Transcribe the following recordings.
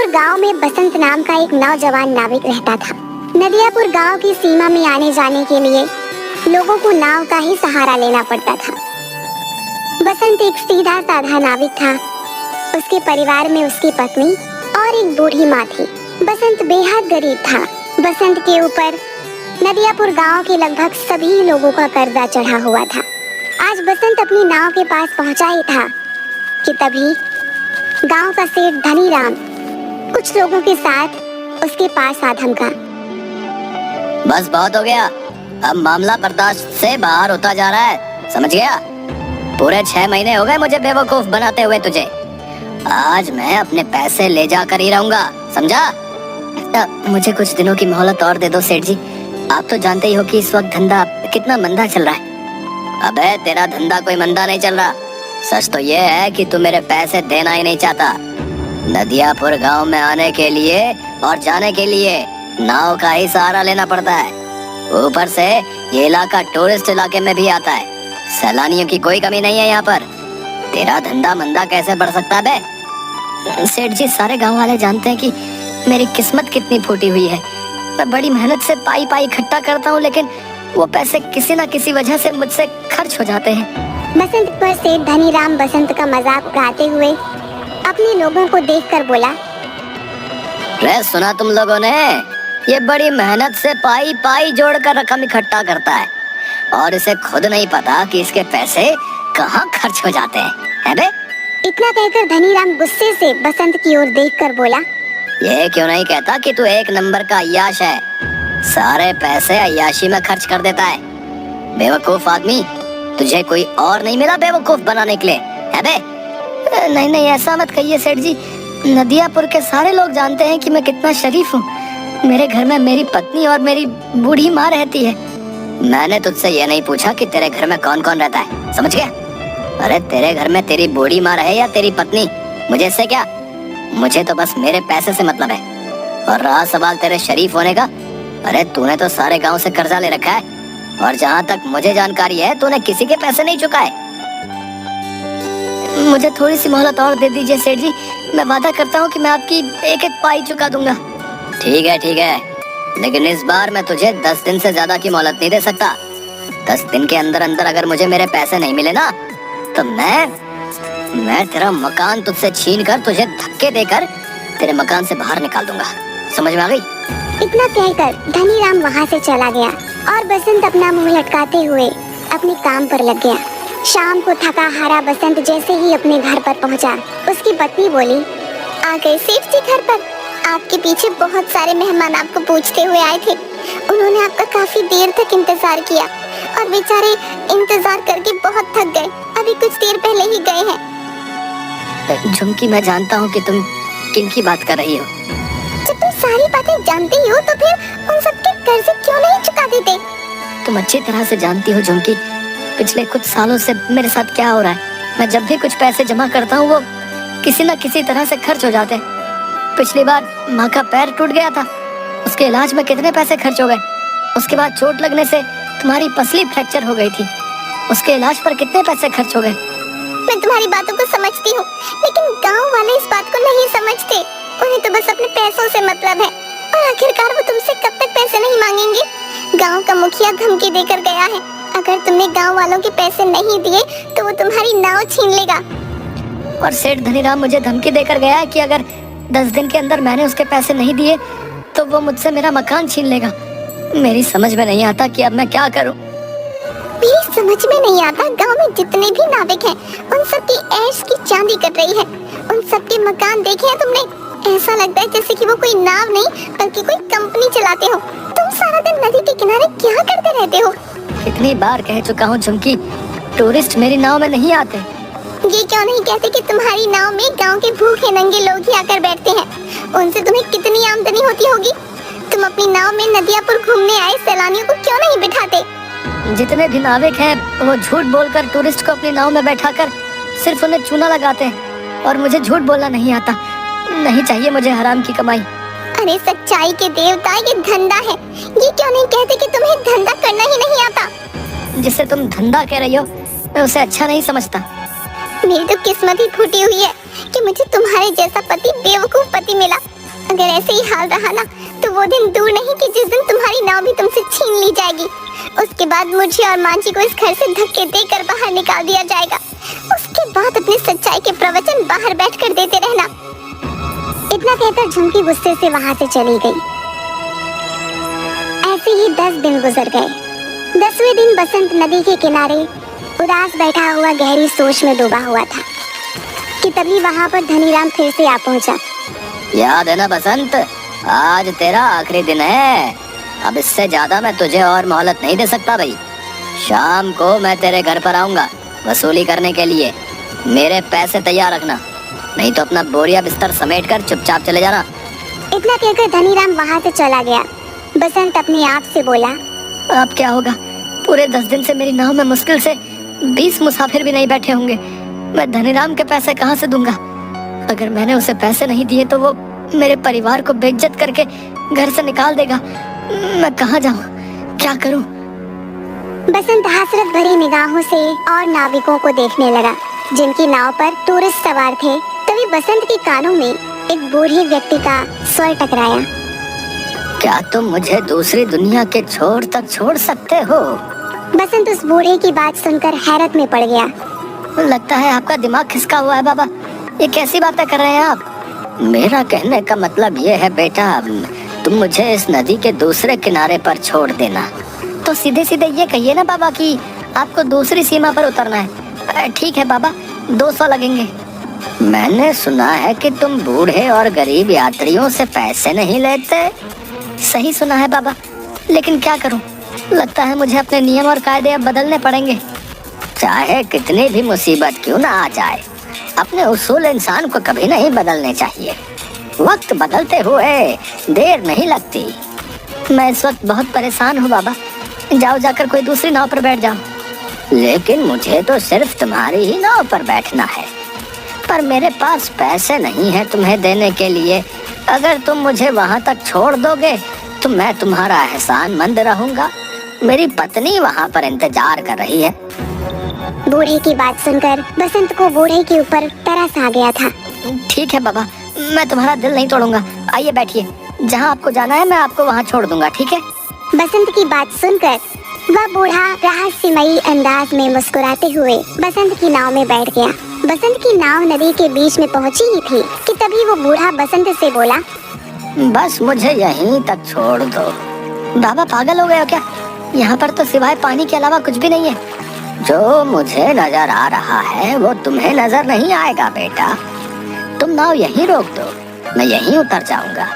नदियापुर गांव में बसंत नाम का एक नौजवान नाविक रहता था। नदियापुर गांव की सीमा में आने जाने के लिए लोगों को नाव का ही सहारा लेना पड़ता था। बसंत एक सीधा साधा नाविक था। उसके परिवार में उसकी पत्नी और एक बूढ़ी माँ थी। बसंत बेहद गरीब था। बसंत के ऊपर नदियापुर गांव के लगभग सभी लोगों का कर्जा चढ़ा हुआ था। आज बसंत अपनी नाव के पास पहुंचा ही था कि तभी गांव का सेठ धनीराम कुछ लोगों के साथ उसके पास आ धमका। बस बहुत हो गया, अब मामला बर्दाश्त से बाहर होता जा रहा है, समझ गया? पूरे 6 महीने हो गए मुझे बेवकूफ बनाते हुए तुझे। आज मैं अपने पैसे ले जाकर ही रहूंगा, समझा? मुझे कुछ दिनों की मोहलत और दे दो सेठ जी। आप तो जानते ही हो कि इस वक्त धंधा कितना मंदा चल रहा है। अबे तेरा धंधा कोई मंदा नहीं चल रहा। सच तो ये है कि तू मेरे पैसे देना ही नहीं चाहता। नदियापुर गांव में आने के लिए और जाने के लिए नाव का ही सहारा लेना पड़ता है। ऊपर से ये इलाका टूरिस्ट इलाके में भी आता है। सैलानियों की कोई कमी नहीं है यहाँ पर। तेरा धंधा मंदा कैसे बढ़ सकता है बे? सेठ जी, सारे गांव वाले जानते हैं कि मेरी किस्मत कितनी फूटी हुई है। मैं बड़ी मेहनत से पाई पाई इकट्ठा करता हूँ, लेकिन वो पैसे किसी न किसी वजह से मुझसे खर्च हो जाते हैं। बसंत पर सेठ धनीराम बसंत का मजाक उड़ाते हुए अपने लोगों को देखकर बोला, रे सुना तुम लोगों ने? ये बड़ी मेहनत से पाई पाई जोड़कर रकम इकट्ठा करता है और इसे खुद नहीं पता कि इसके पैसे कहाँ खर्च हो जाते हैं बे? इतना कहकर धनीराम गुस्से से बसंत की ओर देखकर बोला, ये क्यों नहीं कहता कि तू एक नंबर का अय्याश है? सारे पैसे अय्याशी में खर्च कर देता है। बेवकूफ आदमी, तुझे कोई और नहीं मिला बेवकूफ बनाने के लिए, है बे? नहीं नहीं, ऐसा मत कहिए सेठ जी। नदियापुर के सारे लोग जानते हैं कि मैं कितना शरीफ हूँ। मेरे घर में मेरी पत्नी और मेरी बूढ़ी माँ रहती है। मैंने तुझसे ये नहीं पूछा कि तेरे घर में कौन कौन रहता है, समझ गया? अरे तेरे घर में तेरी बूढ़ी माँ रहे या तेरी पत्नी, मुझे इससे क्या? मुझे तो बस मेरे पैसे से मतलब है। और रहा सवाल तेरे शरीफ होने का, अरे तूने तो सारे गांव से कर्जा ले रखा है और जहाँ तक मुझे जानकारी है तूने किसी के पैसे नहीं चुकाए। मुझे थोड़ी सी मोहलत और दे दीजिए सेठ जी। मैं वादा करता हूँ कि मैं आपकी एक एक पाई चुका दूंगा। ठीक है, लेकिन इस बार मैं तुझे 10 दिन से ज्यादा की मोहलत नहीं दे सकता। 10 दिन के अंदर अंदर अगर मुझे मेरे पैसे नहीं मिले ना, तो मैं तेरा मकान तुझसे छीन कर तुझे धक्के देकर तेरे मकान से बाहर निकाल दूंगा। समझ में आ गई? इतना कहकर धनीराम वहाँ से चला गया और बसंत अपना मुंह लटकाते हुए अपने काम पर लग गया। शाम को थका हारा बसंत जैसे ही अपने घर पर पहुँचा, उसकी पत्नी बोली, आ गए सेठ जी घर पर? आपके पीछे बहुत सारे मेहमान आपको पूछते हुए आए थे। उन्होंने आपका काफी देर तक इंतजार किया और बेचारे इंतजार करके बहुत थक गए। अभी कुछ देर पहले ही गए हैं। झुमकी, मैं जानता हूँ कि तुम किन की बात कर रही हो। जब तुम सारी बातें जानती हो तो फिर उन सबके कर्ज क्यों नहीं चुका देते? तुम अच्छी तरह से जानती हो झुमकी, पिछले कुछ सालों से मेरे साथ क्या हो रहा है। मैं जब भी कुछ पैसे जमा करता हूँ वो किसी न किसी तरह से खर्च हो जाते हैं। पिछली बार माँ का पैर टूट गया था, उसके इलाज में कितने पैसे खर्च हो गए। उसके बाद चोट लगने से तुम्हारी पसली फ्रैक्चर हो गई थी, उसके इलाज पर कितने पैसे खर्च हो गए। मैं तुम्हारी बातों को समझती हूँ, लेकिन गांव वाले इस बात को नहीं समझते। उन्हें तो बस अपने पैसों से मतलब है और आखिरकार वो तुमसे कब तक पैसे नहीं मांगेंगे? गांव का मुखिया धमकी देकर गया है, अगर तुमने गांव वालों के पैसे नहीं दिए तो वो तुम्हारी नाव छीन लेगा। और सेठ धनीराम मुझे धमकी देकर गया है कि अगर 10 दिन के अंदर मैंने उसके पैसे नहीं दिए तो वो मुझसे मेरा मकान छीन लेगा। मेरी समझ में नहीं आता कि अब मैं क्या करूं। मेरी समझ में नहीं आता, गांव में जितने भी नाविक हैं उन सब की ऐश की चांदी कट रही है। उन सब के मकान देखे हैं तुमने? ऐसा लगता है जैसे कि वो कोई नाव नहीं बल्कि कोई कंपनी चलाते हो। तुम सारा दिन नदी के किनारे क्या करते रहते हो? कितनी बार कह चुका हूँ झुमकी, टूरिस्ट मेरी नाव में नहीं आते। ये क्यों नहीं कहते कि तुम्हारी नाव में गांव के भूखे नंगे लोग ही आकर बैठते हैं? उनसे तुम्हें कितनी आमदनी होती होगी। तुम अपनी नाव में नदियापुर घूमने आए सैलानियों को क्यों नहीं बिठाते? जितने भी नाविक हैं वो झूठ बोलकर टूरिस्ट को अपनी नाव में बैठाकर सिर्फ उन्हें चूना लगाते हैं और मुझे झूठ बोलना नहीं आता। नहीं चाहिए मुझे हराम की कमाई। अरे सच्चाई के देवता, ये धंधा है। ये क्यों नहीं कहते कि तुम्हें धंधा करना ही नहीं आता? जिसे तुम धंधा कह रही हो मैं उसे अच्छा नहीं समझता। मेरी तो किस्मत ही फूटी हुई है कि मुझे तुम्हारे जैसा पति बेवकूफ पति मिला। अगर ऐसे ही हाल रहा ना तो वो दिन दूर नहीं कि जिस दिन तुम्हारी नाव भी तुमसे छीन ली जाएगी। उसके बाद मुझे और माँ जी को इस घर से धक्के देकर बाहर निकाल दिया जाएगा। उसके बाद अपनी सच्चाई के प्रवचन बाहर बैठकर देते रहना। इतना कहकर झुमकी गुस्से से वहां से चली गई। ऐसे ही 10 दिन गुजर गए। 10वें दिन बसंत नदी के किनारे उदास बैठा हुआ गहरी सोच में डूबा हुआ था कि तभी वहां पर धनीराम फिर से आ पहुंचा। याद है ना बसंत, आज तेरा आखिरी दिन है। अब इससे ज्यादा मैं तुझे और मोहलत नहीं दे सकता भाई। शाम को मैं तेरे घर पर आऊंगा वसूली करने के लिए। मेरे पैसे तैयार रखना, नहीं तो अपना बोरिया बिस्तर समेट कर चुपचाप चले जाना। इतना कहकर धनीराम वहां से चला गया। बसंत अपने आप से बोला, अब क्या होगा? पूरे 10 दिन से मेरी नाव में मुश्किल से 20 मुसाफिर भी नहीं बैठे होंगे। मैं धनीराम के पैसे कहाँ से दूंगा? अगर मैंने उसे पैसे नहीं दिए तो वो मेरे परिवार को बेइज्जत करके घर से निकाल देगा। मैं कहाँ जाऊँ, क्या करूँ? बसंत हसरत भरी निगाहों से और नाविकों को देखने लगा जिनकी नाव पर टूरिस्ट सवार थे। तभी बसंत के कानों में एक बूढ़े व्यक्ति का स्वर टकराया। क्या तुम मुझे दूसरी दुनिया के छोर तक छोड़ सकते हो? बसंत उस बूढ़े की बात सुनकर हैरत में पड़ गया। लगता है आपका दिमाग खिसका हुआ है बाबा। ये कैसी बातें कर रहे हैं आप? मेरा कहने का मतलब ये है बेटा, तुम मुझे इस नदी के दूसरे किनारे पर छोड़ देना। तो सीधे सीधे ये कहिए ना बाबा कि आपको दूसरी सीमा पर उतरना है। ठीक है बाबा, 200 लगेंगे। मैंने सुना है कि तुम बूढ़े और गरीब यात्रियों से पैसे नहीं लेते। सही सुना है बाबा, लेकिन क्या करूं? लगता है मुझे अपने नियम और कायदे अब बदलने पड़ेंगे। चाहे कितनी भी मुसीबत क्यों ना आ जाए, अपने उसूल इंसान को कभी नहीं बदलने चाहिए। वक्त बदलते हुए देर नहीं लगती। मैं इस वक्त बहुत परेशान हूँ बाबा। जाओ जाकर कोई दूसरी नाव पर बैठ जाओ। लेकिन मुझे तो सिर्फ तुम्हारी ही नाव पर बैठना है, पर मेरे पास पैसे नहीं है तुम्हें देने के लिए। अगर तुम मुझे वहाँ तक छोड़ दोगे तो मैं तुम्हारा एहसानमंद रहूंगा। मेरी पत्नी वहाँ पर इंतजार कर रही है। बूढ़े की बात सुनकर बसंत को बूढ़े के ऊपर तरस आ गया था। ठीक है बाबा, मैं तुम्हारा दिल नहीं तोड़ूंगा। आइए बैठिए, जहाँ आपको जाना है मैं आपको वहाँ छोड़ दूंगा, ठीक है? बसंत की बात सुनकर वह बूढ़ा रहस्यमयी अंदाज में मुस्कुराते हुए बसंत की नाव में बैठ गया। बसंत की नाव नदी के बीच में पहुंची ही थी कि तभी वो बूढ़ा बसंत से बोला, बस मुझे यहीं तक छोड़ दो। बाबा पागल हो गए हो क्या? यहाँ पर तो सिवाय पानी के अलावा कुछ भी नहीं है। जो मुझे नजर आ रहा है वो तुम्हें नजर नहीं आएगा बेटा। तुम नाव यहीं रोक दो, मैं यहीं उतर जाऊंगा।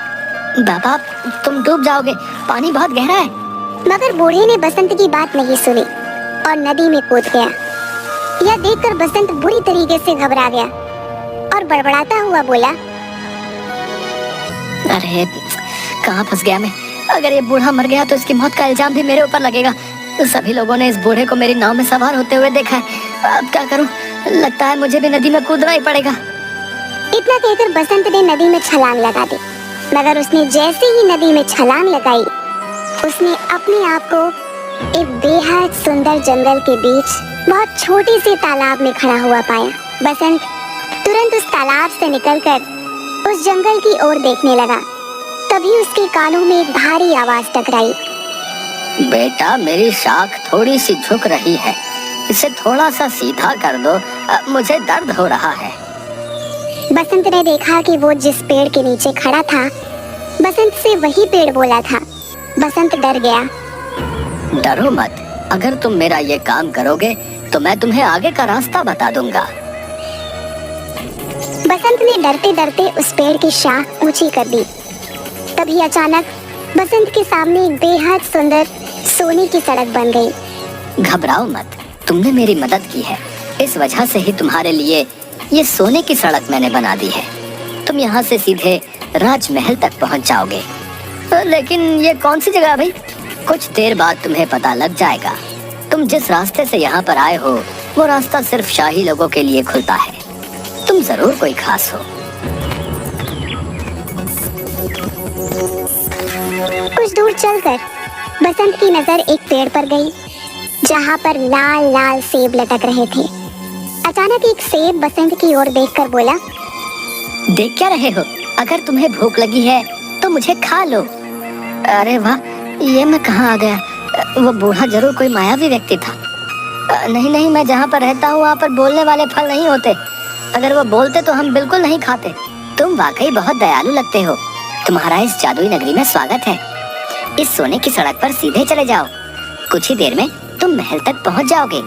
बाबा तुम डूब जाओगे, पानी बहुत गहरा है। मगर बूढ़े ने बसंत की बात नहीं सुनी और नदी में कूद गया। यह देखकर बसंत बुरी तरीके से घबरा गया और बड़बड़ाता हुआ बोला, अरे कहाँ फंस गया मैं? अगर ये बूढ़ा मर गया तो इसकी मौत का इल्जाम भी मेरे ऊपर लगेगा। सभी लोगों ने इस बूढ़े को मेरी नाव में सवार होते हुए देखा है। अब क्या करूं? लगता है मुझे भी नदी में कूदना ही पड़ेगा। इतना कहकर बसंत ने नदी में छलांग लगा दी। मगर उसने जैसे ही नदी में छलांग लगाई, उसने अपने आप को एक बेहद सुंदर जंगल के बीच बहुत छोटी सी तालाब में खड़ा हुआ पाया। बसंत तुरंत उस तालाब से निकलकर उस जंगल की ओर देखने लगा। तभी उसके कानों में एक भारी आवाज टकराई। बेटा मेरी शाख थोड़ी सी झुक रही है, इसे थोड़ा सा सीधा कर दो, मुझे दर्द हो रहा है। बसंत ने देखा कि वो जिस पेड़ के नीचे खड़ा था, बसंत से वही पेड़ बोला था। बसंत डर गया। डरो मत, अगर तुम मेरा ये काम करोगे तो मैं तुम्हें आगे का रास्ता बता दूंगा। बसंत ने डरते डरते उस पेड़ की शाख ऊंची कर दी। तभी अचानक बसंत के सामने एक बेहद सुंदर सोने की सड़क बन गई। घबराओ मत, तुमने मेरी मदद की है, इस वजह से ही तुम्हारे लिए ये सोने की सड़क मैंने बना दी है। तुम यहाँ से सीधे राजमहल तक पहुँच जाओगे। लेकिन ये कौन सी जगह है भाई? कुछ देर बाद तुम्हें पता लग जाएगा। तुम जिस रास्ते से यहाँ पर आए हो वो रास्ता सिर्फ शाही लोगों के लिए खुलता है। तुम जरूर कोई खास हो। कुछ दूर चलकर बसंत की नजर एक पेड़ पर गई जहाँ पर लाल लाल सेब लटक रहे थे। अचानक एक सेब बसंत की ओर देखकर बोला, देख क्या रहे हो? अगर तुम्हें भूख लगी है तो मुझे खा लो। अरे वाह, ये मैं कहाँ आ गया? वो बूढ़ा जरूर कोई मायावी व्यक्ति था। नहीं नहीं, मैं जहाँ पर रहता हूँ वहाँ पर बोलने वाले फल नहीं होते। अगर वो बोलते तो हम बिल्कुल नहीं खाते। तुम वाकई बहुत दयालु लगते हो। तुम्हारा इस जादुई नगरी में स्वागत है। इस सोने की सड़क पर सीधे चले जाओ, कुछ ही देर में तुम महल तक पहुँच जाओगे।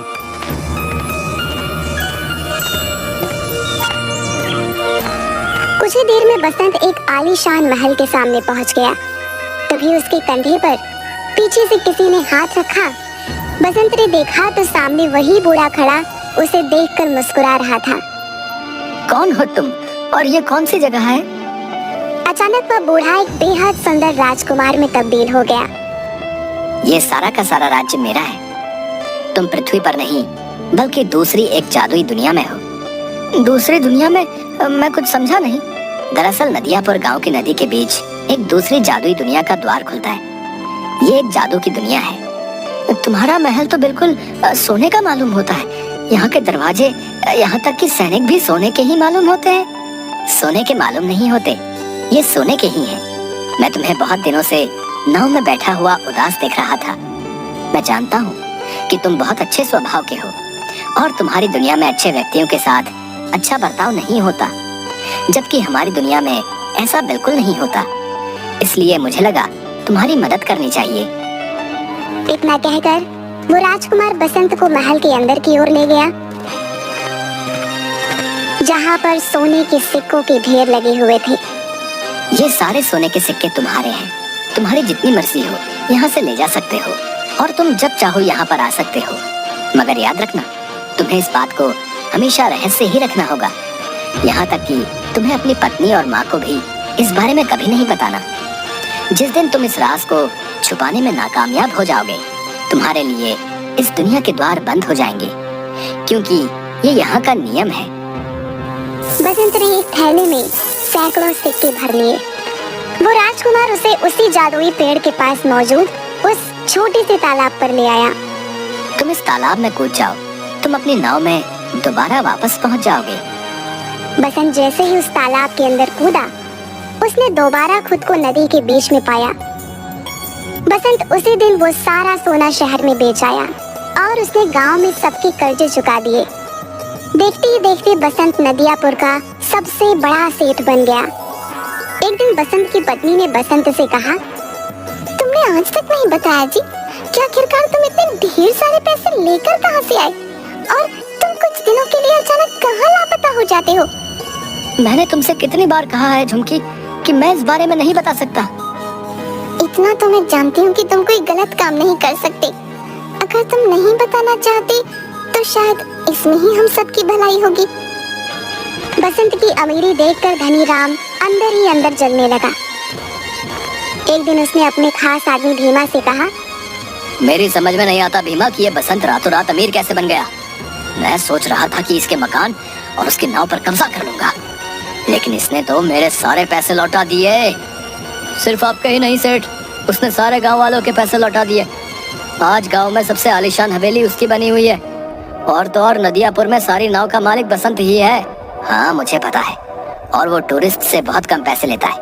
कुछ ही देर में बसंत एक आलीशान महल के सामने पहुंच गया। तभी उसके कंधे पर पीछे से किसी ने हाथ रखा। बसंत ने देखा तो सामने वही बूढ़ा खड़ा उसे देखकर मुस्कुरा रहा था। कौन हो तुम और ये कौन सी जगह है? अचानक वह बूढ़ा एक बेहद सुंदर राजकुमार में तब्दील हो गया। ये सारा का सारा राज्य मेरा है। तुम पृथ्वी पर नहीं बल्कि दूसरी एक जादुई दुनिया में हो। दूसरी दुनिया में? मैं कुछ समझा नहीं। दरअसल नदियापुर गांव की नदी के बीच एक दूसरी जादुई दुनिया का द्वार खुलता है। ये एक जादू की दुनिया है। तुम्हारा महल तो बिल्कुल सोने का मालूम होता है। यहाँ के दरवाजे, यहाँ तक कि सैनिक भी सोने के ही मालूम होते हैं। सोने के मालूम नहीं होते, ये सोने के ही हैं। मैं तुम्हें बहुत दिनों से नाव में बैठा हुआ उदास देख रहा था। मैं जानता हूँ कि तुम बहुत अच्छे स्वभाव के हो और तुम्हारी दुनिया में अच्छे व्यक्तियों के साथ अच्छा बर्ताव नहीं होता, जबकि हमारी दुनिया में ऐसा बिल्कुल नहीं होता। इसलिए मुझे लगा तुम्हारी मदद करनी चाहिए। इतना कहकर वो राजकुमार बसंत को महल के अंदर की ओर ले गया, जहाँ पर सोने के सिक्कों के ढेर लगे हुए थे। ये सारे सोने के सिक्के तुम्हारे हैं। तुम्हारी जितनी मर्जी हो यहाँ से ले जा सकते हो और तुम जब चाहो यहाँ पर आ सकते हो। मगर याद रखना, तुम्हें इस बात को हमेशा रहस्य ही रखना होगा। यहाँ तक कि तुम्हें अपनी पत्नी और माँ को भी इस बारे में कभी नहीं बताना। जिस दिन तुम इस राज को छुपाने में नाकामयाब हो जाओगे, तुम्हारे लिए इस दुनिया के द्वार बंद हो जाएंगे, क्योंकि ये यहाँ का नियम है। बसंत ने एक थैले में सैकड़ों सिक्के भर लिए। वो राजकुमार उसे उसी जादुई पेड़ के पास मौजूद उस छोटे से तालाब पर ले आया। तुम इस तालाब में कूद जाओ, तुम अपनी नाव में दोबारा वापस पहुँच जाओगे। बसंत जैसे ही उस तालाब के अंदर कूदा, उसने दोबारा खुद को नदी के बीच में पाया। बसंत उसी दिन वो सारा सोना शहर में बेच आया और उसने गांव में सबके कर्जे चुका दिए। देखते ही देखते बसंत नदियापुर का सबसे बड़ा सेठ बन गया। एक दिन बसंत की पत्नी ने बसंत से कहा, तुमने आज तक नहीं बताया जी कि आखिरकार तुम इतने ढेर सारे पैसे लेकर कहाँ से आए और तुम कुछ दिनों के लिए अचानक कहाँ लापता हो जाते हो? मैंने तुमसे कितनी बार कहा है झुमकी कि मैं इस बारे में नहीं बता सकता। इतना तो मैं जानती हूँ कि तुम कोई गलत काम नहीं कर सकते। अगर तुम नहीं बताना चाहते तो शायद इसमें ही हम सबकी भलाई होगी। बसंत की अमीरी देखकर धनी राम अंदर ही अंदर जलने लगा। एक दिन उसने अपने खास आदमी भीमा से कहा, मेरी समझ में नहीं आता भीमा कि ये बसंत रातों रात अमीर कैसे बन गया। मैं सोच रहा था कि इसके मकान और उसकी नाव पर कब्जा कर लूंगा, लेकिन इसने तो मेरे सारे पैसे लौटा दिए। सिर्फ आपके ही नहीं सेठ, उसने सारे गांव वालों के पैसे लौटा दिए। आज गांव में सबसे आलीशान हवेली उसकी बनी हुई है, और तो और नदियापुर में सारी नाव का मालिक बसंत ही है। हाँ मुझे पता है, और वो टूरिस्ट से बहुत कम पैसे लेता है,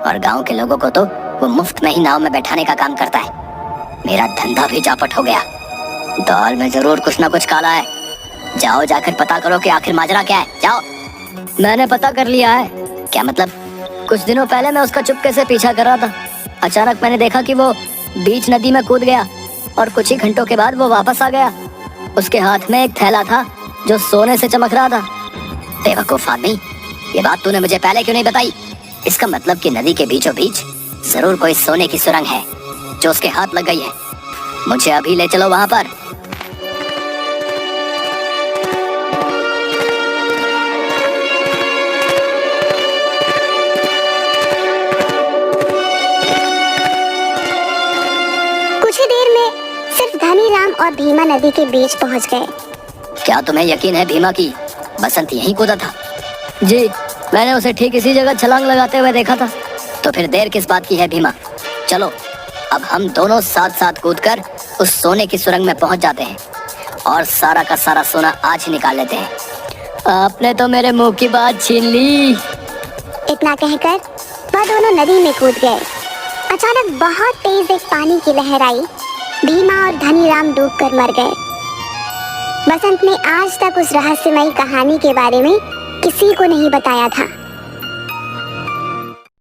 और गांव के लोगों को तो वो मुफ्त में ही नाव में बैठाने का काम करता है। मेरा धंधा भी चौपट हो गया। दाल में जरूर कुछ ना कुछ काला है। जाओ जाकर पता करो कि आखिर माजरा क्या है। जाओ। मैंने पता कर लिया है। क्या मतलब? कुछ दिनों पहले मैं उसका चुपके से पीछा कर रहा था। अचानक मैंने देखा कि वो बीच नदी में कूद गया और कुछ ही घंटों के बाद वो वापस आ गया। उसके हाथ में एक थैला था जो सोने से चमक रहा था। बेवकूफ आदमी, ये बात तूने मुझे पहले क्यों नहीं बताई? इसका मतलब कि नदी के बीचों बीच जरूर कोई सोने की सुरंग है जो उसके हाथ लग गई है। मुझे अभी ले चलो वहां पर। कुछ ही देर में सिर्फ धनी राम और भीमा नदी के बीच पहुंच गए। क्या तुम्हें यकीन है भीमा की बसंत यहीं कूदा था? जी, मैंने उसे ठीक इसी जगह छलांग लगाते हुए देखा था। तो फिर देर किस बात की है भीमा? चलो अब हम दोनों साथ साथ कूदकर उस सोने की सुरंग में पहुंच जाते हैं और सारा का सारा सोना आज ही निकाल लेते हैं। आपने तो मेरे मुंह की बात छीन ली। इतना कहकर वह दोनों नदी में कूद गए। अचानक बहुत तेज एक पानी की लहर आई। भीमा और धनीराम डूबकर मर गए। बसंत ने आज तक उस रहस्यमयी कहानी के बारे में किसी को नहीं बताया था।